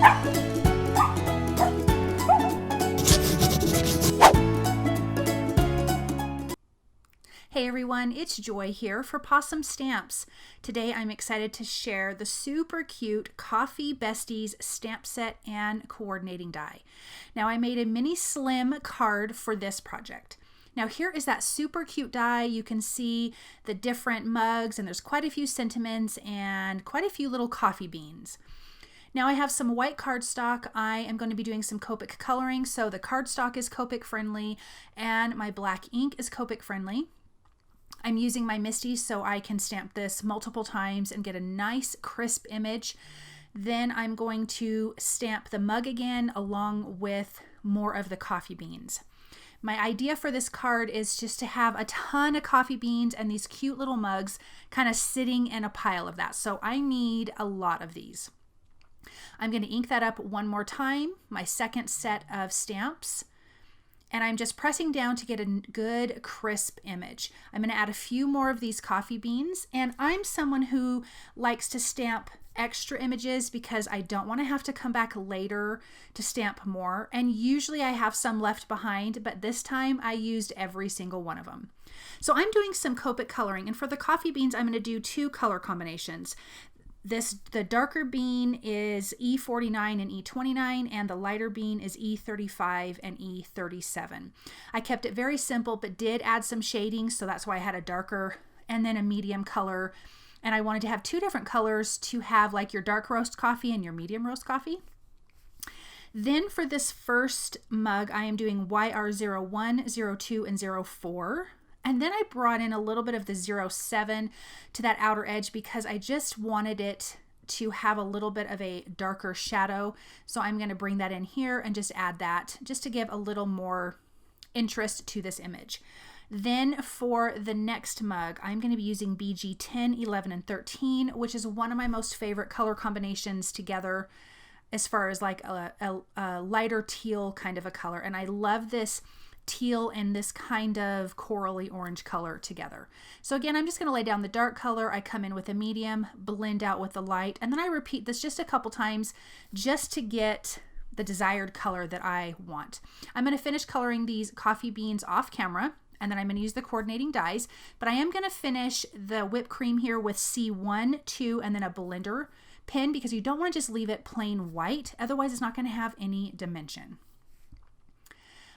Hey everyone, it's Joy here for Pawsome Stamps. Today I'm excited to share the super cute Coffee Besties stamp set and coordinating die. Now I made a mini slim card for this project. Now here is that super cute die. You can see the different mugs and there's quite a few sentiments and quite a few little coffee beans. Now I have some white cardstock. I am going to be doing some Copic coloring, so the cardstock is Copic friendly and my black ink is Copic friendly. I'm using my Besties so I can stamp this multiple times and get a nice crisp image. Then I'm going to stamp the mug again along with more of the coffee beans. My idea for this card is just to have a ton of coffee beans and these cute little mugs kind of sitting in a pile of that. So I need a lot of these. I'm going to ink that up one more time, my second set of stamps. And I'm just pressing down to get a good crisp image. I'm going to add a few more of these coffee beans, and I'm someone who likes to stamp extra images because I don't want to have to come back later to stamp more, and usually I have some left behind, but this time I used every single one of them. So I'm doing some Copic coloring, and for the coffee beans I'm going to do two color combinations. The darker bean is E49 and E29, and the lighter bean is E35 and E37. I kept it very simple, but did add some shading, so that's why I had a darker and then a medium color. And I wanted to have two different colors to have like your dark roast coffee and your medium roast coffee. Then for this first mug, I am doing YR01, 02, and 04. And then I brought in a little bit of the 07 to that outer edge because I just wanted it to have a little bit of a darker shadow. So I'm going to bring that in here and just add that just to give a little more interest to this image. Then for the next mug, I'm going to be using BG 10, 11, and 13, which is one of my most favorite color combinations together as far as like a lighter teal kind of a color. And I love this teal and this kind of corally orange color together. So again, I'm just going to lay down the dark color. I come in with a medium, blend out with the light, and then I repeat this just a couple times just to get the desired color that I want. I'm going to finish coloring these coffee beans off camera, and then I'm going to use the coordinating dies, but I am going to finish the whipped cream here with C1, 2, and then a blender pen because you don't want to just leave it plain white. Otherwise, it's not going to have any dimension.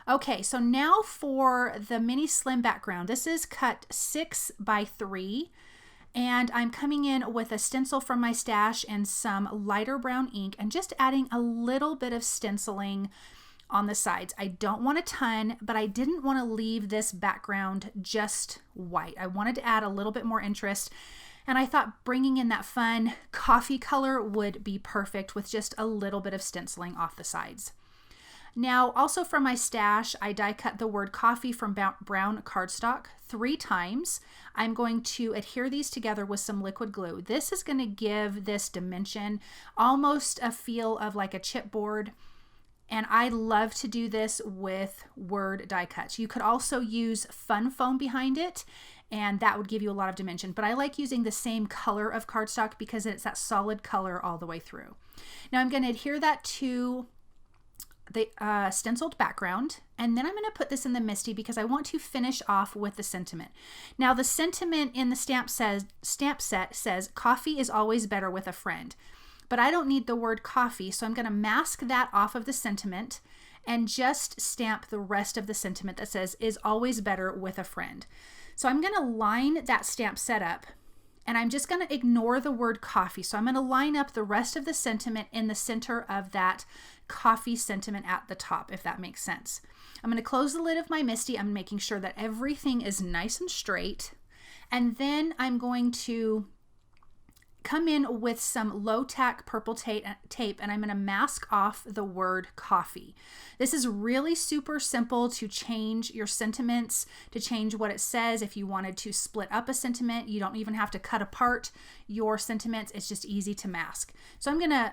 Okay, so now for the mini slim background. This is cut 6 by 3, and I'm coming in with a stencil from my stash and some lighter brown ink and just adding a little bit of stenciling on the sides. I don't want a ton, but I didn't want to leave this background just white. I wanted to add a little bit more interest, and I thought bringing in that fun coffee color would be perfect with just a little bit of stenciling off the sides. Now, also from my stash, I die cut the word coffee from brown cardstock 3 times. I'm going to adhere these together with some liquid glue. This is going to give this dimension almost a feel of like a chipboard. And I love to do this with word die cuts. You could also use fun foam behind it, and that would give you a lot of dimension. But I like using the same color of cardstock because it's that solid color all the way through. Now I'm going to adhere that to the stenciled background, and then I'm going to put this in the Misty because I want to finish off with the sentiment. Now the sentiment in the stamp set says coffee is always better with a friend, but I don't need the word coffee, so I'm going to mask that off of the sentiment and just stamp the rest of the sentiment that says is always better with a friend. So I'm going to line that stamp set up, and I'm just going to ignore the word coffee. So I'm going to line up the rest of the sentiment in the center of that coffee sentiment at the top, if that makes sense. I'm going to close the lid of my Misty. I'm making sure that everything is nice and straight. And then I'm going to come in with some low tack purple tape and I'm going to mask off the word coffee. This is really super simple to change your sentiments, to change what it says. If you wanted to split up a sentiment, you don't even have to cut apart your sentiments. It's just easy to mask. So I'm going to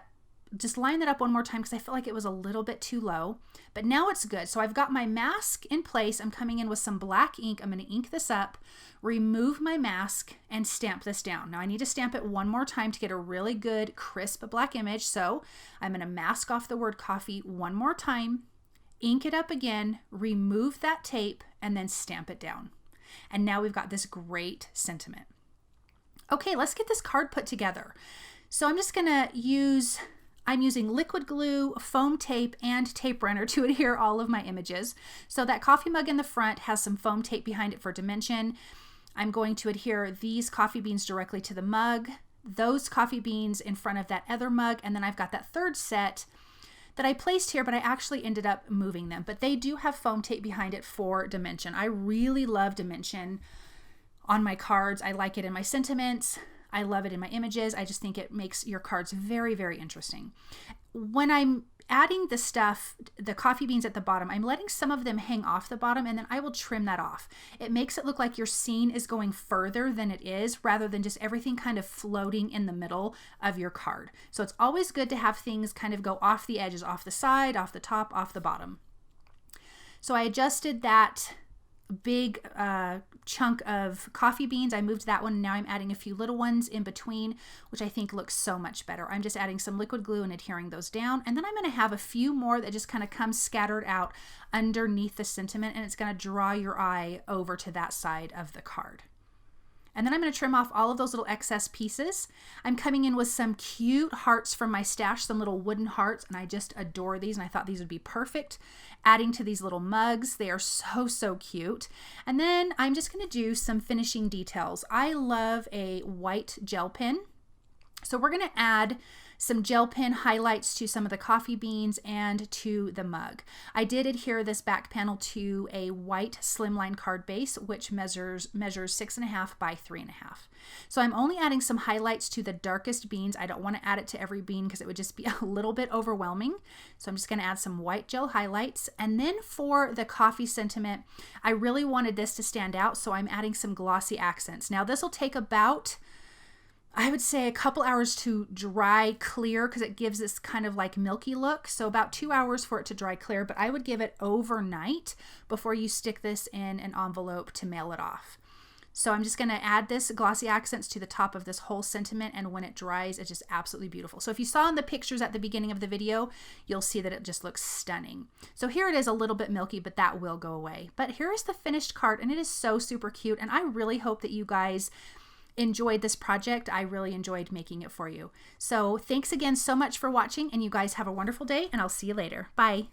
just line that up one more time because I felt like it was a little bit too low, but now it's good. So I've got my mask in place. I'm coming in with some black ink. I'm going to ink this up, remove my mask, and stamp this down. Now I need to stamp it one more time to get a really good crisp black image. So I'm going to mask off the word coffee one more time, ink it up again, remove that tape, and then stamp it down. And now we've got this great sentiment. Okay, let's get this card put together. So I'm just gonna I'm using liquid glue, foam tape, and tape runner to adhere all of my images. So that coffee mug in the front has some foam tape behind it for dimension. I'm going to adhere these coffee beans directly to the mug, those coffee beans in front of that other mug, and then I've got that third set that I placed here, but I actually ended up moving them. But they do have foam tape behind it for dimension. I really love dimension on my cards. I like it in my sentiments. I love it in my images. I just think it makes your cards very, very interesting. When I'm adding the stuff, the coffee beans at the bottom, I'm letting some of them hang off the bottom, and then I will trim that off. It makes it look like your scene is going further than it is, rather than just everything kind of floating in the middle of your card. So it's always good to have things kind of go off the edges, off the side, off the top, off the bottom. So I adjusted that big chunk of coffee beans. I moved that one. Now I'm adding a few little ones in between, which I think looks so much better. I'm just adding some liquid glue and adhering those down. And then I'm going to have a few more that just kind of come scattered out underneath the sentiment, and it's going to draw your eye over to that side of the card. And then I'm going to trim off all of those little excess pieces. I'm coming in with some cute hearts from my stash, some little wooden hearts, and I just adore these, and I thought these would be perfect adding to these little mugs. They are so, so cute. And then I'm just going to do some finishing details. I love a white gel pen. So we're going to add some gel pen highlights to some of the coffee beans and to the mug. I did adhere this back panel to a white slimline card base, which measures 6.5 by 3.5. So I'm only adding some highlights to the darkest beans. I don't want to add it to every bean because it would just be a little bit overwhelming. So I'm just going to add some white gel highlights. And then for the coffee sentiment, I really wanted this to stand out, so I'm adding some glossy accents. Now this will take about, I would say, a couple hours to dry clear because it gives this kind of like milky look. So about 2 hours for it to dry clear, but I would give it overnight before you stick this in an envelope to mail it off. So I'm just going to add this glossy accents to the top of this whole sentiment, and when it dries, it's just absolutely beautiful. So if you saw in the pictures at the beginning of the video, you'll see that it just looks stunning. So here it is, a little bit milky, but that will go away. But here is the finished card, and it is so super cute, and I really hope that you guys enjoyed this project. I really enjoyed making it for you. So thanks again so much for watching, and you guys have a wonderful day, and I'll see you later. Bye.